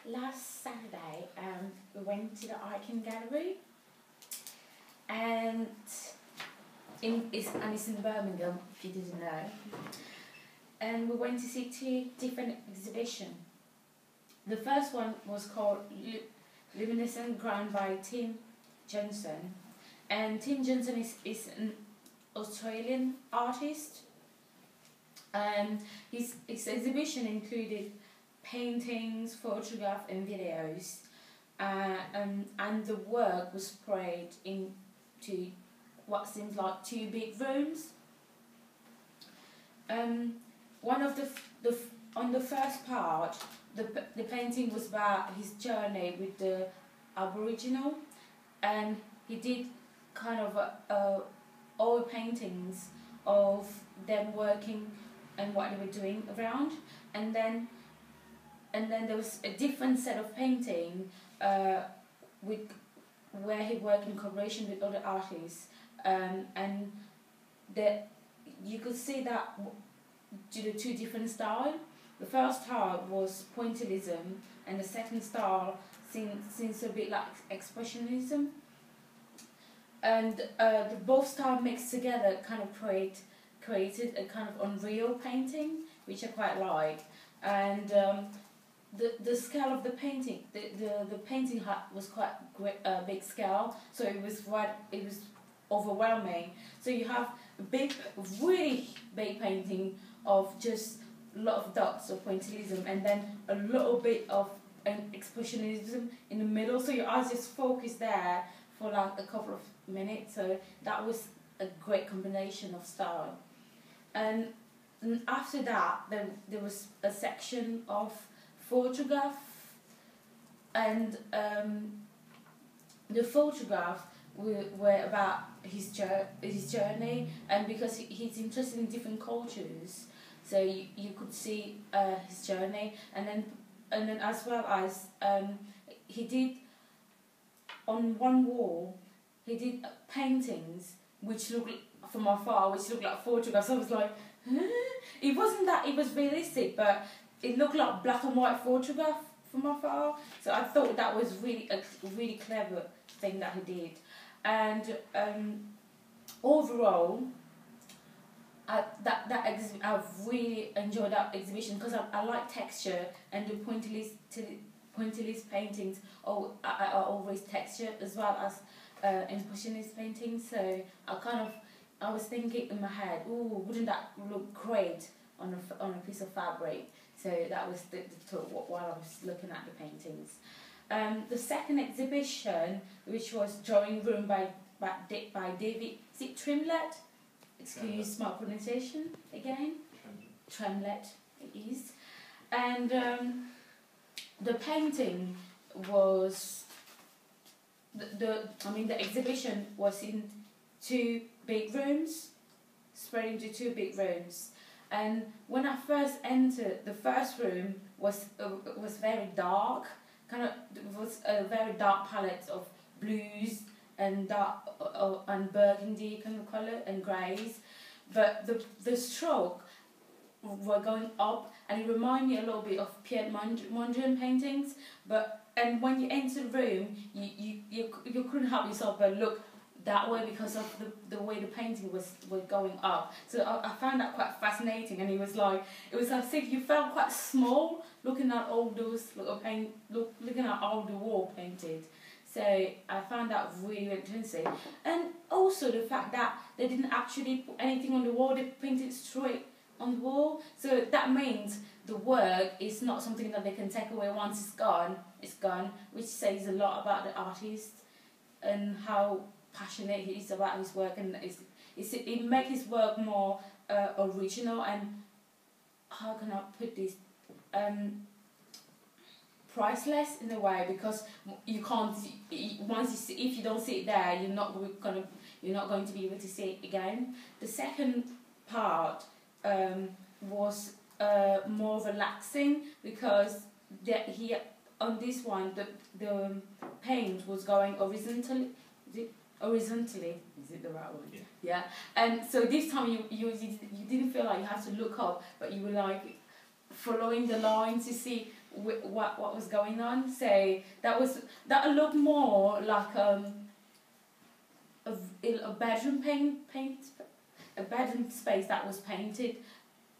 last Saturday, we went to the Icon Gallery, and it's in Birmingham, if you didn't know. And we went to see two different exhibitions. The first one was called Luminescent Ground by Tim Johnson. And Tim Johnson is an Australian artist. And his exhibition included paintings, photographs and videos. And the work was spread into what seems like two big rooms. One of on the first part, the painting was about his journey with the Aboriginal, and he did kind of oil paintings of them working and what they were doing around, and then there was a different set of painting where he worked in collaboration with other artists, and you could see that due to two different styles. The first style was pointillism, and the second style seems a bit like expressionism. And the both styles mixed together kind of created a kind of unreal painting, which I quite like. And the scale of the painting, the painting was quite big scale, so it was overwhelming. So you have a really big painting of just a lot of dots of pointillism, and then a little bit of an expressionism in the middle. So your eyes just focus there for like a couple of minutes. So that was a great combination of style. And after that, there was a section of photograph, and the photograph were about his journey, and because he's interested in different cultures, so you could see his journey, and then as well as he did on one wall, he did paintings which looked from afar, which looked like photographs. I was like, it wasn't that it was realistic, but it looked like black and white photograph from afar. So I thought that was a really clever thing that he did. And overall, I really enjoyed that exhibition because I like texture, and the pointillist paintings are always texture as well as impressionist paintings. So I was thinking in my head, ooh, wouldn't that look great on a piece of fabric? So that was the thought while I was looking at the paintings. The second exhibition, which was Drawing Room by David, is it Trimlett? Excuse my pronunciation again. Trimlett it is. And the painting was the exhibition was in two big rooms, spread into two big rooms. And when I first entered, the first room was very dark. It was a very dark palette of blues and dark and burgundy kind of colour and greys, but the stroke were going up, and it reminded me a little bit of Piet Mondrian paintings. And when you enter the room, you couldn't help yourself but look that way because of the way the painting was going up. So I found that quite fascinating, and it was as if you felt quite small looking at all those looking at all the wall painted. So I found that really interesting, and also the fact that they didn't actually put anything on the wall; they painted straight on the wall. So that means the work is not something that they can take away once it's gone. It's gone, which says a lot about the artist and how passionate he is about his work, and it makes his work more original, and how can I put this, priceless in a way, because you can't if you don't see it there, you're not going to be able to see it again. The second part was more relaxing because on this one the paint was going horizontally. Horizontally, is it the right word? Yeah. And so this time you didn't feel like you had to look up, but you were like following the lines to see what was going on. So that looked more like a bedroom a bedroom space that was painted,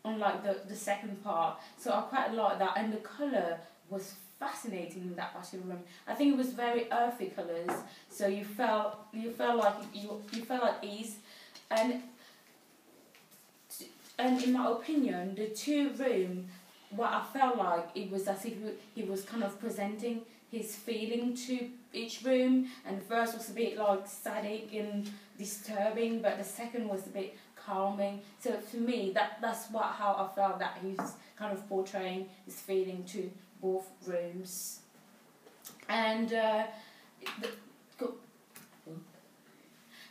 unlike the second part. So I quite like that, and the colour was fascinating in that bathroom room. I think it was very earthy colours, so you felt like you felt at ease, and in my opinion, the two room, what I felt like, it was as if he was kind of presenting his feeling to each room, and the first was a bit like static and disturbing, but the second was a bit calming. So for me, that's how I felt that he's kind of portraying his feeling to both rooms. And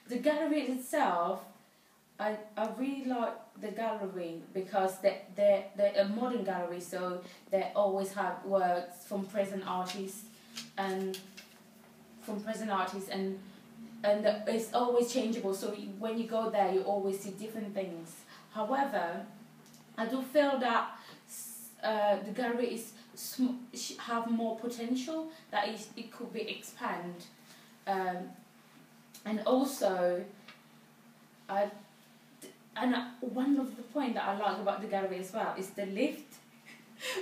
the gallery itself, I really like the gallery because they're a modern gallery, so they always have works from present artists and it's always changeable. So when you go there, you always see different things. However, I do feel that the gallery have more potential, that it could be expanded, and also one of the points that I like about the gallery as well is the lift,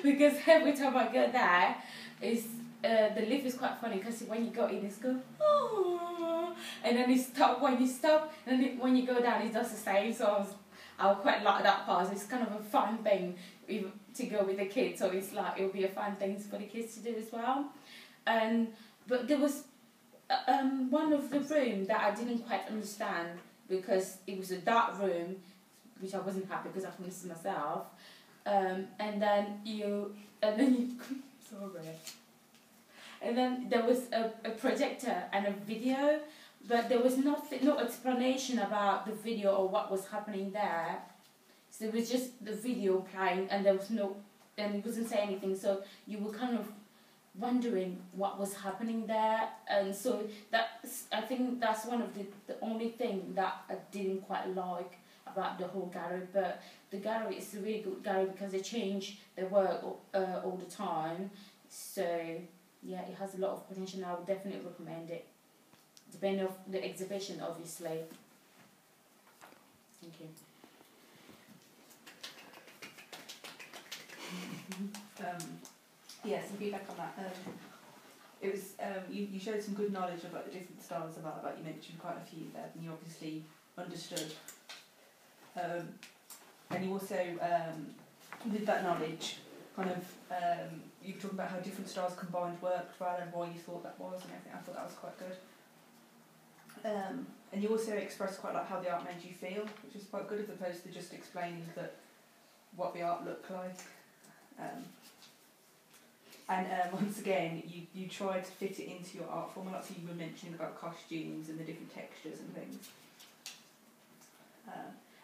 because every time I go there, the lift is quite funny, because when you go in, it's go, oh, and then it stop when you stop, and then when you go down, it does the same. So I quite like that part. It's kind of a fun thing to go with the kids, so it's like it'll be a fun thing for the kids to do as well. But there was one of the room that I didn't quite understand, because it was a dark room, which I wasn't happy because I missed myself. And then you sorry. And then there was a projector and a video, but there was no explanation about the video or what was happening there. So it was just the video playing, and there was and it wasn't saying anything. So you were kind of wondering what was happening there, and so I think that's one of the only thing that I didn't quite like about the whole gallery. But the gallery is a really good gallery because they change their work all the time. So yeah, it has a lot of potential. I would definitely recommend it, depending on the exhibition, obviously. Thank you. Yeah, some feedback on that. It was you showed some good knowledge about the different styles of art. Like you mentioned quite a few there, and you obviously understood. And you also, with that knowledge, kind of you talking about how different styles combined worked well, and why you thought that was, and everything. I thought that was quite good. And you also expressed quite like how the art made you feel, which is quite good, as opposed to just explaining what the art looked like. And once again, you tried to fit it into your art form. Like, so you were mentioning about costumes and the different textures and things.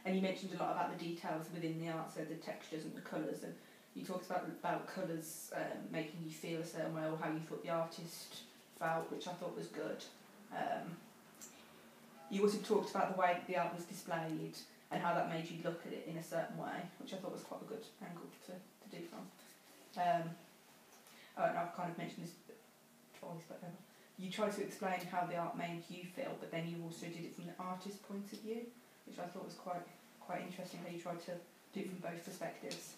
And you mentioned a lot about the details within the art, so the textures and the colours. And you talked about colours making you feel a certain way, or how you thought the artist felt, which I thought was good. You also talked about the way the art was displayed and how that made you look at it in a certain way, which I thought was quite a good angle to do from. I've kind of mentioned this twice, but you tried to explain how the art made you feel, but then you also did it from the artist's point of view, which I thought was quite interesting, how you tried to do it from both perspectives.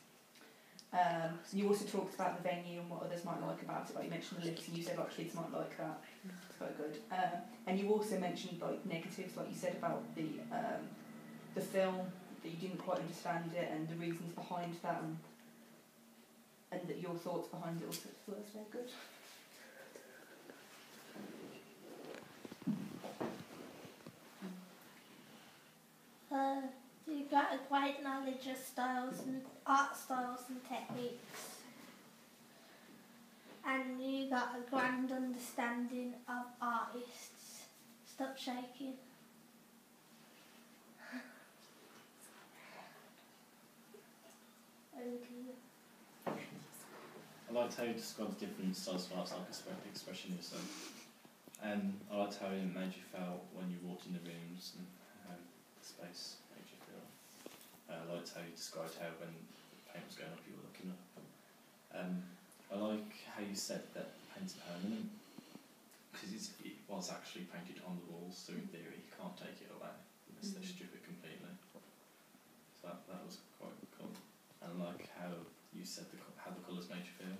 You also talked about the venue and what others might like about it, like you mentioned the lifts, and you said like kids might like that. It's quite good. And you also mentioned like negatives, like you said about the film, that you didn't quite understand it and the reasons behind that, and that your thoughts behind it also. So that's very good. You got a great knowledge of styles and art styles and techniques, and you got a grand understanding of artists. Stop shaking. Okay. I liked how you described the different styles of art, like expressionism, and I liked how it made you feel when you walked in the rooms and how the space made you feel. I liked how you described how when the paint was going up you were looking up. I like how you said that paint's permanent, because it was actually painted on the walls, so in theory you can't take it away unless they strip it completely. So that was quite cool. And I like how you said how the colours made you feel,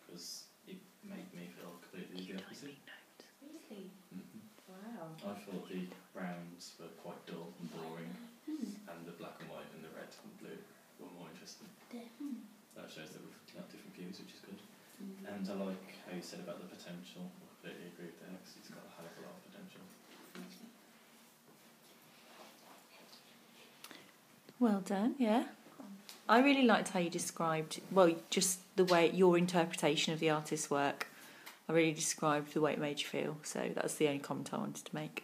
because it made me feel completely the opposite. Really? Mm-hmm. Wow. I thought the browns were quite dull and boring, and the black and white and the red and blue were more interesting. That shows that we've got different views, which is good. And I like how you said about the potential. I completely agree with that, because it's got a hell of a lot of potential. Well done, yeah. I really liked how you described, well, just the way, your interpretation of the artist's work. I really described the way it made you feel, so that's the only comment I wanted to make.